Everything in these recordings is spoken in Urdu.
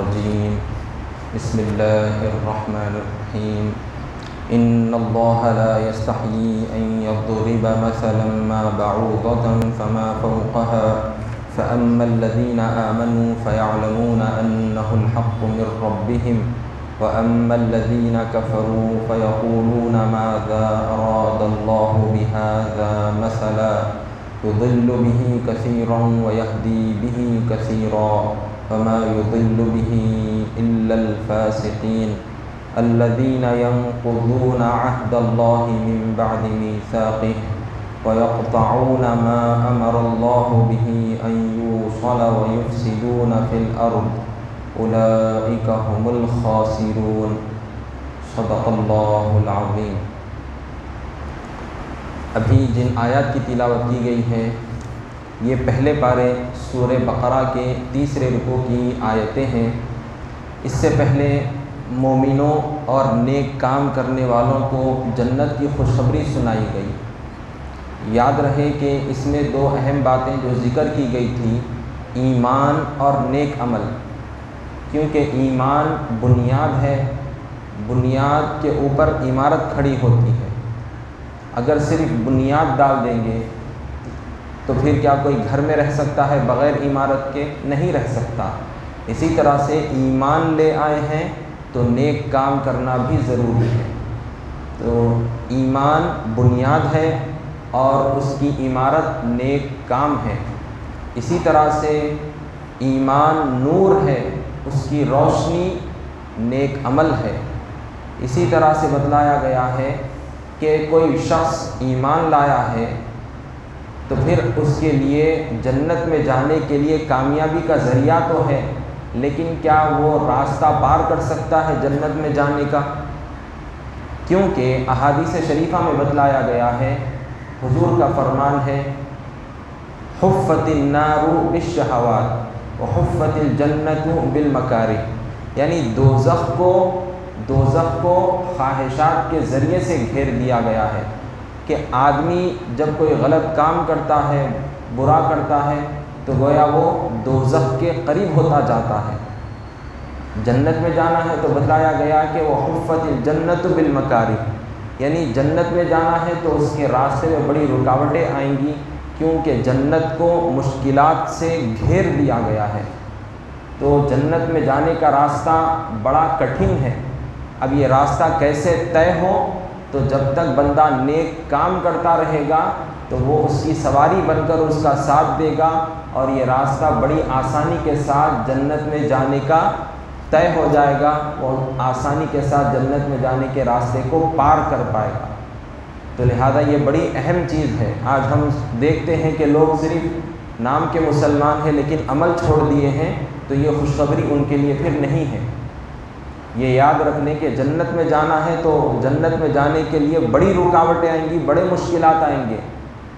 الرجيم بسم الله الرحمن الرحيم إن الله لا يستحيي أن يضرب مثلا ما بعوضة فما فوقها فأما الذين آمنوا فيعلمون أنه الحق من ربهم وأما الذين كفروا فيقولون ماذا أراد الله بهذا مثلا يضل به كثيرا ويهدي به كثيرا وما يضل به إلا الفاسقين الذين ينقضون عهد الله من بعد ميثاقه ويقطعون ما أمر الله به أن يوصل ويفسدون في الأرض أولئك هم الخاسرون صدق اللہ العظیم۔ ابھی جن آیات کی تلاوت کی گئی ہے یہ پہلے پارے سورہ بقرہ کے تیسرے رکوع کی آیتیں ہیں۔ اس سے پہلے مومنوں اور نیک کام کرنے والوں کو جنت کی خوشخبری سنائی گئی۔ یاد رہے کہ اس میں دو اہم باتیں جو ذکر کی گئی تھی، ایمان اور نیک عمل، کیونکہ ایمان بنیاد ہے، بنیاد کے اوپر عمارت کھڑی ہوتی ہے۔ اگر صرف بنیاد ڈال دیں گے تو پھر کیا کوئی گھر میں رہ سکتا ہے بغیر عمارت کے؟ نہیں رہ سکتا۔ اسی طرح سے ایمان لے آئے ہیں تو نیک کام کرنا بھی ضروری ہے۔ تو ایمان بنیاد ہے اور اس کی عمارت نیک کام ہے۔ اسی طرح سے ایمان نور ہے، اس کی روشنی نیک عمل ہے۔ اسی طرح سے بتلایا گیا ہے کہ کوئی شخص ایمان لایا ہے تو پھر اس کے لیے جنت میں جانے کے لیے کامیابی کا ذریعہ تو ہے، لیکن کیا وہ راستہ پار کر سکتا ہے جنت میں جانے کا؟ کیونکہ احادیث شریفہ میں بتلایا گیا ہے، حضور کا فرمان ہے، حفت النار بالشہوات وحفت الجنت بالمکارہ، یعنی دوزخ کو خواہشات کے ذریعے سے گھیر دیا گیا ہے کہ آدمی جب کوئی غلط کام کرتا ہے، برا کرتا ہے، تو گویا وہ دوزخ کے قریب ہوتا جاتا ہے۔ جنت میں جانا ہے تو بتلایا گیا کہ وہ حفت الجنت بالمکارہ، یعنی جنت میں جانا ہے تو اس کے راستے میں بڑی رکاوٹیں آئیں گی، کیونکہ جنت کو مشکلات سے گھیر دیا گیا ہے۔ تو جنت میں جانے کا راستہ بڑا کٹھن ہے۔ اب یہ راستہ کیسے طے ہو؟ تو جب تک بندہ نیک کام کرتا رہے گا تو وہ اس کی سواری بن کر اس کا ساتھ دے گا، اور یہ راستہ بڑی آسانی کے ساتھ جنت میں جانے کا طے ہو جائے گا، اور آسانی کے ساتھ جنت میں جانے کے راستے کو پار کر پائے گا۔ تو لہذا یہ بڑی اہم چیز ہے۔ آج ہم دیکھتے ہیں کہ لوگ صرف نام کے مسلمان ہیں لیکن عمل چھوڑ دیے ہیں، تو یہ خوشخبری ان کے لیے پھر نہیں ہے۔ یہ یاد رکھنے کہ جنت میں جانا ہے تو جنت میں جانے کے لیے بڑی رکاوٹیں آئیں گی، بڑے مشکلات آئیں گے،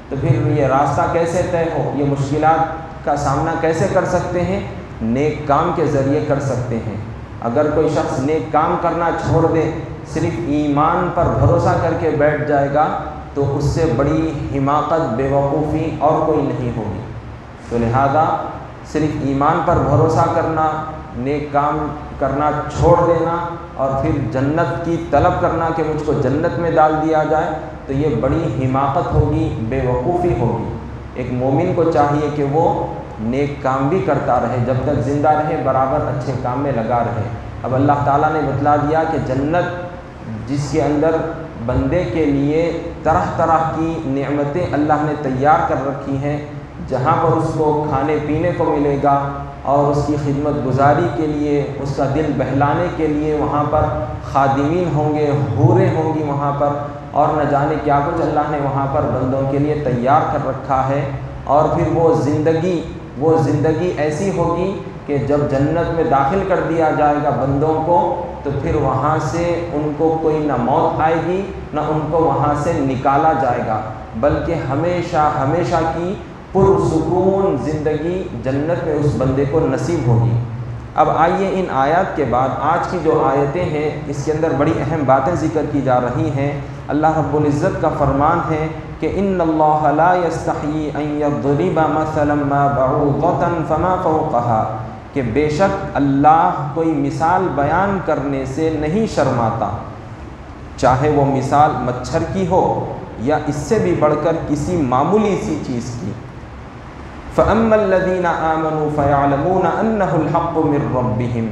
تو پھر یہ راستہ کیسے طے ہو؟ یہ مشکلات کا سامنا کیسے کر سکتے ہیں؟ نیک کام کے ذریعے کر سکتے ہیں۔ اگر کوئی شخص نیک کام کرنا چھوڑ دے، صرف ایمان پر بھروسہ کر کے بیٹھ جائے گا، تو اس سے بڑی حماقت، بے وقوفی اور کوئی نہیں ہوگی۔ تو لہذا صرف ایمان پر بھروسہ کرنا، نیک کام کرنا چھوڑ دینا اور پھر جنت کی طلب کرنا کہ مجھ کو جنت میں ڈال دیا جائے، تو یہ بڑی حماقت ہوگی، بے وقوفی ہوگی۔ ایک مومن کو چاہیے کہ وہ نیک کام بھی کرتا رہے، جب تک زندہ رہے برابر اچھے کام میں لگا رہے۔ اب اللہ تعالیٰ نے بتلا دیا کہ جنت جس کے اندر بندے کے لیے طرح طرح کی نعمتیں اللہ نے تیار کر رکھی ہیں، جہاں پر اس کو کھانے پینے کو ملے گا، اور اس کی خدمت گزاری کے لیے، اس کا دل بہلانے کے لیے وہاں پر خادمین ہوں گے، حوریں ہوں گی وہاں پر، اور نہ جانے کیا کچھ اللہ نے وہاں پر بندوں کے لیے تیار کر رکھا ہے۔ اور پھر وہ زندگی ایسی ہوگی کہ جب جنت میں داخل کر دیا جائے گا بندوں کو، تو پھر وہاں سے ان کو کوئی نہ موت آئے گی نہ ان کو وہاں سے نکالا جائے گا، بلکہ ہمیشہ ہمیشہ کی پرسکون زندگی جنت میں اس بندے کو نصیب ہوگی۔ اب آئیے ان آیات کے بعد آج کی جو آیتیں ہیں اس کے اندر بڑی اہم باتیں ذکر کی جا رہی ہیں۔ اللہ رب العزت کا فرمان ہے کہ ان اللہ لا یستحیی ان یضرب مثلا ما بعوضۃ فما فوقها کہ بے شک اللہ کوئی مثال بیان کرنے سے نہیں شرماتا، چاہے وہ مثال مچھر کی ہو یا اس سے بھی بڑھ کر کسی معمولی سی چیز کی۔ فَأَمَّا الَّذِينَ آمَنُوا فَيَعْلَمُونَ أَنَّهُ الْحَقُّ مِنْ رَبِّهِمْ،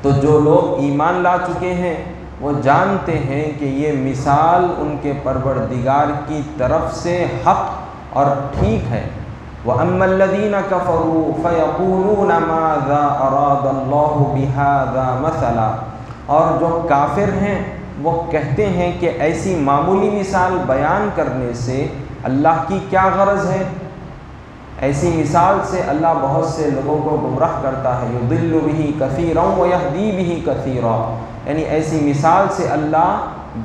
تو جو لوگ ایمان لا چکے ہیں وہ جانتے ہیں کہ یہ مثال ان کے پروردگار کی طرف سے حق اور ٹھیک ہے۔ وَأَمَّا الَّذِينَ كَفَرُوا فَيَقُولُونَ مَاذَا أَرَادَ اللَّهُ بِهَذَا مَثَلًا، اور جو کافر ہیں وہ کہتے ہیں کہ ایسی معمولی مثال بیان کرنے سے اللہ کی کیا غرض ہے؟ ایسی مثال سے اللہ بہت سے لوگوں کو گمراہ کرتا ہے۔ یضل بہ کثیرا ویہدی بہ کثیرا، یعنی ایسی مثال سے اللہ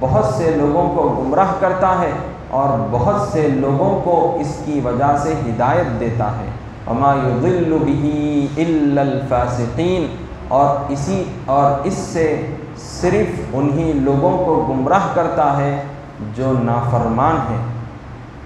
بہت سے لوگوں کو گمراہ کرتا ہے اور بہت سے لوگوں کو اس کی وجہ سے ہدایت دیتا ہے۔ وما یضل بہ الا الفاسقین، اور اس سے صرف انہی لوگوں کو گمراہ کرتا ہے جو نافرمان ہیں۔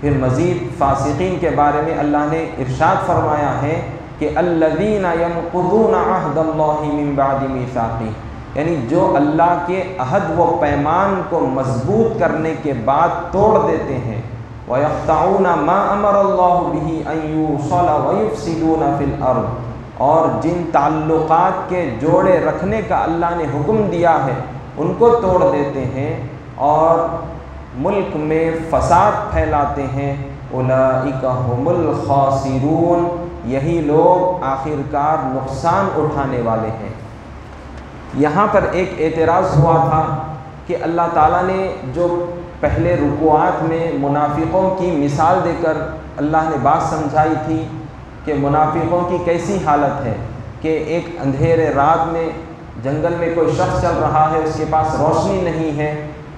پھر مزید فاسقین کے بارے میں اللہ نے ارشاد فرمایا ہے کہ الذین ینقضون عہد اللہ من بعد میثاقہ، یعنی جو اللہ کے عہد و پیمان کو مضبوط کرنے کے بعد توڑ دیتے ہیں۔ وَيَقْطَعُونَ مَا أَمَرَ اللَّهُ بِهِ أَن يُوصَلَ وَيُفْسِدُونَ فِي الْأَرْضِ، اور جن تعلقات کے جوڑے رکھنے کا اللہ نے حکم دیا ہے ان کو توڑ دیتے ہیں اور ملک میں فساد پھیلاتے ہیں۔ اولئک هم الخاسرون، یہی لوگ آخرکار نقصان اٹھانے والے ہیں۔ یہاں پر ایک اعتراض ہوا تھا کہ اللہ تعالیٰ نے جو پہلے رکوعات میں منافقوں کی مثال دے کر اللہ نے بات سمجھائی تھی کہ منافقوں کی کیسی حالت ہے کہ ایک اندھیرے رات میں جنگل میں کوئی شخص چل رہا ہے، اس کے پاس روشنی نہیں ہے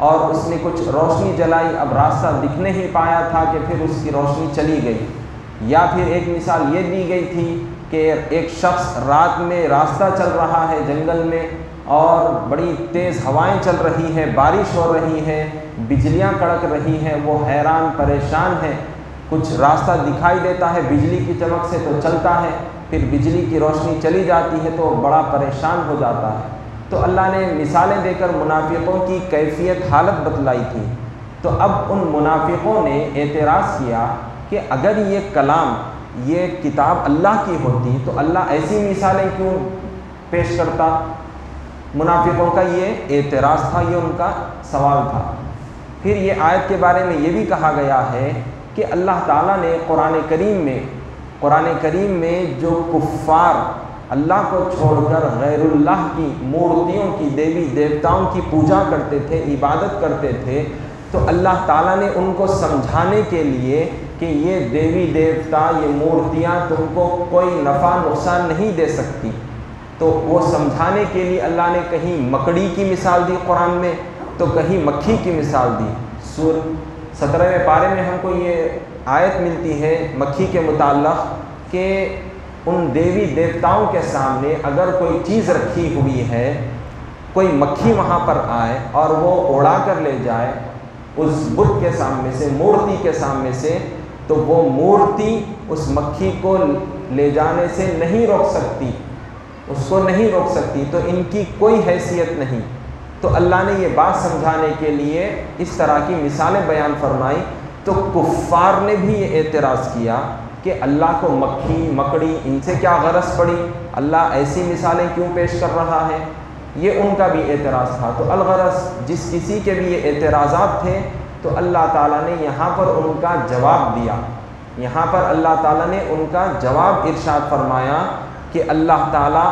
اور اس نے کچھ روشنی جلائی، اب راستہ دکھ نہیں پایا تھا کہ پھر اس کی روشنی چلی گئی۔ یا پھر ایک مثال یہ دی گئی تھی کہ ایک شخص رات میں راستہ چل رہا ہے جنگل میں اور بڑی تیز ہوائیں چل رہی ہیں، بارش ہو رہی ہے، بجلیاں کڑک رہی ہیں، وہ حیران پریشان ہے، کچھ راستہ دکھائی دیتا ہے بجلی کی چمک سے تو چلتا ہے، پھر بجلی کی روشنی چلی جاتی ہے تو بڑا پریشان ہو جاتا ہے۔ تو اللہ نے مثالیں دے کر منافقوں کی کیفیت حالت بتلائی تھی۔ تو اب ان منافقوں نے اعتراض کیا کہ اگر یہ کلام، یہ کتاب اللہ کی ہوتی تو اللہ ایسی مثالیں کیوں پیش کرتا؟ منافقوں کا یہ اعتراض تھا، یہ ان کا سوال تھا۔ پھر یہ آیت کے بارے میں یہ بھی کہا گیا ہے کہ اللہ تعالیٰ نے قرآن کریم میں جو کفار اللہ کو چھوڑ کر غیر اللہ کی مورتیوں کی، دیوی دیوتاؤں کی پوجا کرتے تھے، عبادت کرتے تھے، تو اللہ تعالیٰ نے ان کو سمجھانے کے لیے کہ یہ دیوی دیوتا، یہ مورتیاں تم کو کوئی نفع نقصان نہیں دے سکتی، تو وہ سمجھانے کے لیے اللہ نے کہیں مکڑی کی مثال دی قرآن میں تو کہیں مکھی کی مثال دی۔ سورہ 17ویں پارے میں ہم کو یہ آیت ملتی ہے مکھی کے متعلق کہ ان دیوی دیوتاؤں کے سامنے اگر کوئی چیز رکھی ہوئی ہے، کوئی مکھی وہاں پر آئے اور وہ اڑا کر لے جائے اس بت کے سامنے سے، مورتی کے سامنے سے، تو وہ مورتی اس مکھی کو لے جانے سے نہیں روک سکتی، اس کو نہیں روک سکتی، تو ان کی کوئی حیثیت نہیں۔ تو اللہ نے یہ بات سمجھانے کے لیے اس طرح کی مثالیں بیان فرمائی۔ تو کفار نے بھی یہ اعتراض کیا کہ اللہ کو مکھی مکڑی ان سے کیا غرض پڑی، اللہ ایسی مثالیں کیوں پیش کر رہا ہے، یہ ان کا بھی اعتراض تھا۔ تو الغرض جس کسی کے بھی یہ اعتراضات تھے تو اللہ تعالیٰ نے یہاں پر ان کا جواب دیا۔ یہاں پر اللہ تعالیٰ نے ان کا جواب ارشاد فرمایا کہ اللہ تعالیٰ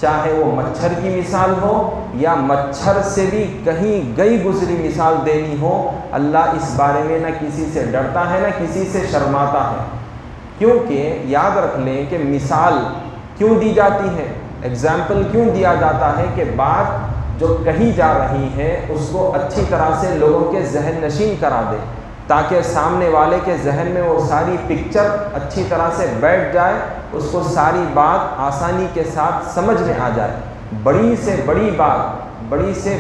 چاہے وہ مچھر کی مثال ہو یا مچھر سے بھی کہیں گئی گزری مثال دینی ہو، اللہ اس بارے میں نہ کسی سے ڈرتا ہے نہ کسی سے شرماتا ہے۔ کیونکہ یاد رکھ لیں کہ مثال کیوں دی جاتی ہے، ایگزامپل کیوں دیا جاتا ہے کہ بات جو کہی جا رہی ہے اس کو اچھی طرح سے لوگوں کے ذہن نشین کرا دے، تاکہ سامنے والے کے ذہن میں وہ ساری پکچر اچھی طرح سے بیٹھ جائے، اس کو ساری بات آسانی کے ساتھ سمجھ میں آ جائے۔ بڑی سے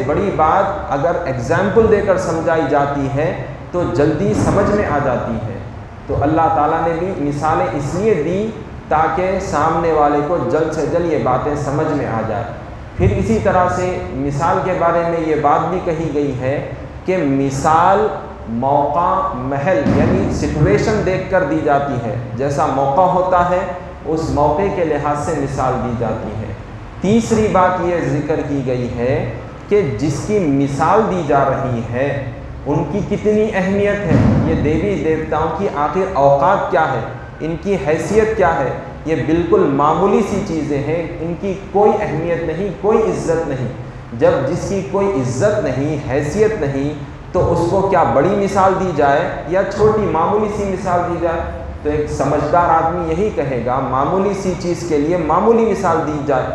بڑی بات اگر ایگزامپل دے کر سمجھائی جاتی ہے تو جلدی سمجھ میں آ جاتی ہے۔ تو اللہ تعالیٰ نے بھی مثالیں اس لیے دی تاکہ سامنے والے کو جلد سے جلد یہ باتیں سمجھ میں آ جائے۔ پھر اسی طرح سے مثال کے بارے میں یہ بات بھی کہی گئی ہے کہ مثال موقع محل یعنی سچویشن دیکھ کر دی جاتی ہے، جیسا موقع ہوتا ہے اس موقع کے لحاظ سے مثال دی جاتی ہے۔ تیسری بات یہ ذکر کی گئی ہے کہ جس کی مثال دی جا رہی ہے ان کی کتنی اہمیت ہے، یہ دیوی دیوتاؤں کی آخر اوقات کیا ہے، ان کی حیثیت کیا ہے، یہ بالکل معمولی سی چیزیں ہیں، ان کی کوئی اہمیت نہیں، کوئی عزت نہیں۔ جب جس کی کوئی عزت نہیں، حیثیت نہیں، تو اس کو کیا بڑی مثال دی جائے یا چھوٹی معمولی سی مثال دی جائے؟ تو ایک سمجھدار آدمی یہی کہے گا معمولی سی چیز کے لیے معمولی مثال دی جائے،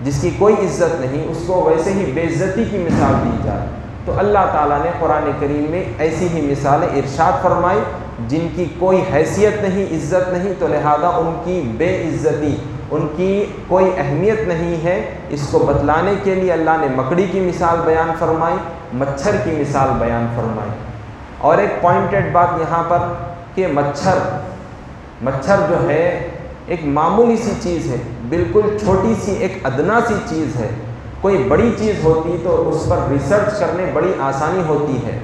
جس کی کوئی عزت نہیں اس کو ویسے ہی بے عزتی کی مثال دی جائے۔ تو اللہ تعالیٰ نے قرآن کریم میں ایسی ہی مثالیں ارشاد فرمائی جن کی کوئی حیثیت نہیں، عزت نہیں، تو لہذا ان کی بے عزتی، ان کی کوئی اہمیت نہیں ہے، اس کو بتلانے کے لیے اللہ نے مکڑی کی مثال بیان فرمائی، مچھر کی مثال بیان فرمائی۔ اور ایک پوائنٹڈ بات یہاں پر کہ مچھر جو ہے ایک معمولی سی چیز ہے، بالکل چھوٹی سی ایک ادنا سی چیز ہے۔ کوئی بڑی چیز ہوتی تو اس پر ریسرچ کرنے بڑی آسانی ہوتی ہے،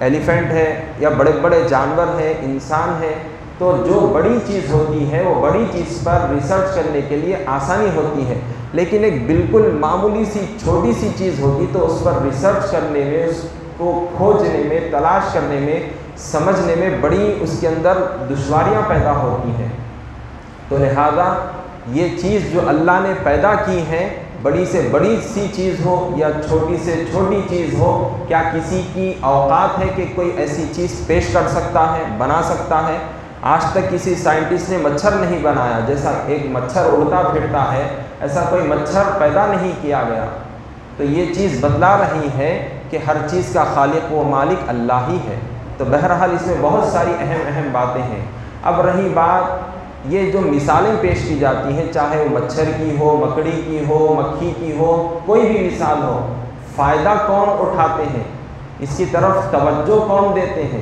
ایلیفینٹ ہے یا بڑے بڑے جانور ہیں، انسان ہے، تو جو بڑی چیز ہوتی ہے وہ بڑی چیز پر ریسرچ کرنے کے لیے آسانی ہوتی ہے، لیکن ایک بالکل معمولی سی چھوٹی سی چیز ہوتی تو اس پر ریسرچ کرنے میں، اس کو کھوجنے میں، تلاش کرنے میں، سمجھنے میں بڑی اس کے اندر دشواریاں پیدا ہوتی ہیں۔ تو لہذا یہ چیز جو اللہ نے پیدا کی ہے، بڑی سے بڑی سی چیز ہو یا چھوٹی سے چھوٹی چیز ہو، کیا کسی کی اوقات ہے کہ کوئی ایسی چیز پیش کر سکتا ہے، بنا سکتا ہے؟ آج تک کسی سائنٹسٹ نے مچھر نہیں بنایا، جیسا ایک مچھر اڑتا پھرتا ہے ایسا کوئی مچھر پیدا نہیں کیا گیا۔ تو یہ چیز بتلا رہی ہے کہ ہر چیز کا خالق و مالک اللہ ہی ہے۔ تو بہرحال اس میں بہت ساری اہم باتیں ہیں۔ اب رہی بات یہ جو مثالیں پیش کی جاتی ہیں، چاہے وہ مچھر کی ہو، مکڑی کی ہو، مکھی کی ہو، کوئی بھی مثال ہو، فائدہ کون اٹھاتے ہیں، اس کی طرف توجہ کون دیتے ہیں؟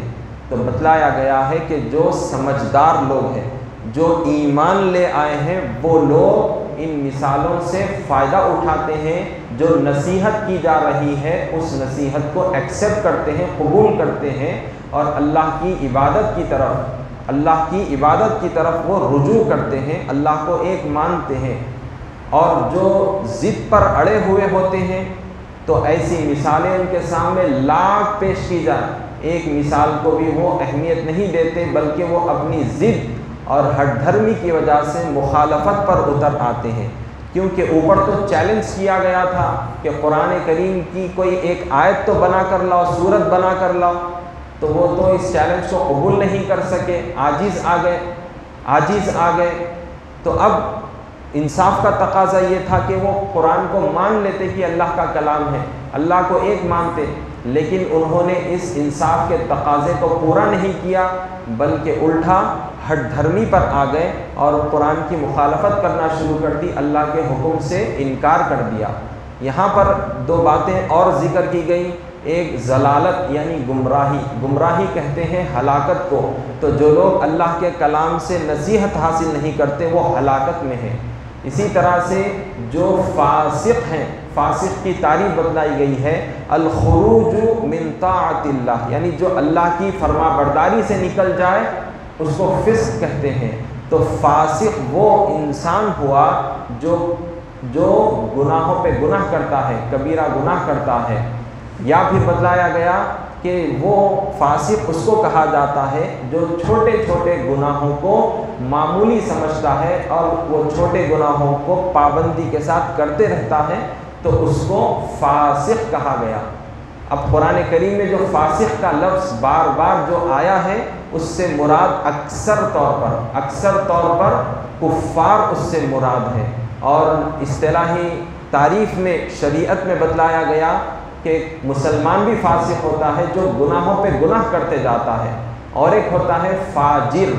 تو بتلایا گیا ہے کہ جو سمجھدار لوگ ہیں، جو ایمان لے آئے ہیں، وہ لوگ ان مثالوں سے فائدہ اٹھاتے ہیں، جو نصیحت کی جا رہی ہے اس نصیحت کو ایکسیپٹ کرتے ہیں، قبول کرتے ہیں، اور اللہ کی عبادت کی طرف وہ رجوع کرتے ہیں، اللہ کو ایک مانتے ہیں۔ اور جو ضد پر اڑے ہوئے ہوتے ہیں تو ایسی مثالیں ان کے سامنے لاکھ پیش کی جائیں، ایک مثال کو بھی وہ اہمیت نہیں دیتے، بلکہ وہ اپنی ضد اور ہٹ دھرمی کی وجہ سے مخالفت پر اتر آتے ہیں۔ کیونکہ اوپر تو چیلنج کیا گیا تھا کہ قرآن کریم کی کوئی ایک آیت تو بنا کر لاؤ، سورت بنا کر لاؤ، تو وہ تو اس چیلنج کو قبول نہیں کر سکے، عاجز آ گئے۔ تو اب انصاف کا تقاضا یہ تھا کہ وہ قرآن کو مان لیتے کہ اللہ کا کلام ہے، اللہ کو ایک مانتے، لیکن انہوں نے اس انصاف کے تقاضے کو پورا نہیں کیا، بلکہ الٹا ہٹ دھرمی پر آ گئے اور قرآن کی مخالفت کرنا شروع کر دی، اللہ کے حکم سے انکار کر دیا۔ یہاں پر دو باتیں اور ذکر کی گئی، ایک ضلالت یعنی گمراہی کہتے ہیں ہلاکت کو، تو جو لوگ اللہ کے کلام سے نصیحت حاصل نہیں کرتے وہ ہلاکت میں ہیں۔ اسی طرح سے جو فاسق ہیں، فاسق کی تعریف بتلائی گئی ہے، الخروج من طاعت اللہ، یعنی جو اللہ کی فرما برداری سے نکل جائے اس کو فسق کہتے ہیں۔ تو فاسق وہ انسان ہوا جو گناہوں پہ گناہ کرتا ہے، کبیرہ گناہ کرتا ہے، یا پھر بتلایا گیا کہ وہ فاسق اس کو کہا جاتا ہے جو چھوٹے چھوٹے گناہوں کو معمولی سمجھتا ہے اور وہ چھوٹے گناہوں کو پابندی کے ساتھ کرتے رہتا ہے، تو اس کو فاسق کہا گیا۔ اب قرآن کریم میں جو فاسق کا لفظ بار بار جو آیا ہے اس سے مراد اکثر طور پر کفار اس سے مراد ہے، اور اصطلاحی تعریف میں شریعت میں بتلایا گیا کہ مسلمان بھی فاسق ہوتا ہے جو گناہوں پہ گناہ کرتے جاتا ہے، اور ایک ہوتا ہے فاجر،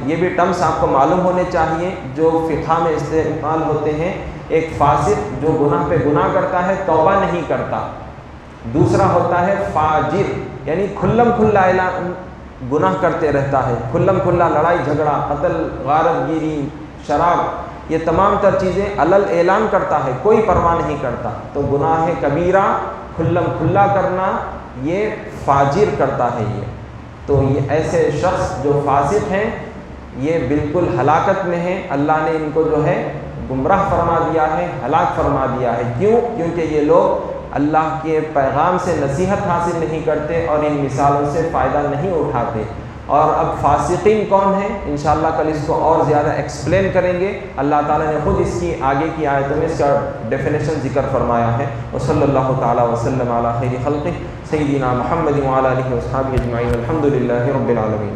یہ بھی ٹرمز آپ کو معلوم ہونے چاہیے جو فقہ میں استعمال ہوتے ہیں۔ ایک فاسق جو گناہ پہ گناہ کرتا ہے، توبہ نہیں کرتا، دوسرا ہوتا ہے فاجر، یعنی کھلم کھلا اعلان گناہ کرتے رہتا ہے، کھلم کھلا لڑائی جھگڑا، قتل، غارت گیری، شراب، یہ تمام تر چیزیں علل اعلان کرتا ہے، کوئی پرواہ نہیں کرتا، تو گناہ کبیرہ کھلم کھلا کرنا یہ فاجر کرتا ہے تو یہ ایسے شخص جو فاسق ہیں یہ بالکل ہلاکت میں ہیں، اللہ نے ان کو جو ہے گمراہ فرما دیا ہے، ہلاک فرما دیا ہے۔ کیوں؟ کیونکہ یہ لوگ اللہ کے پیغام سے نصیحت حاصل نہیں کرتے اور ان مثالوں سے فائدہ نہیں اٹھاتے۔ اور اب فاسقین کون ہیں انشاءاللہ کل اس کو اور زیادہ ایکسپلین کریں گے۔ اللہ تعالیٰ نے خود اس کی آگے کی آیتوں میں اس کا ڈیفینیشن ذکر فرمایا ہے۔ وصلی اللہ تعالیٰ وسلم علی خیر خلقہ سیدنا محمد وعلی آلہ وصحبہ اجمعین، الحمد للہ رب العالمین۔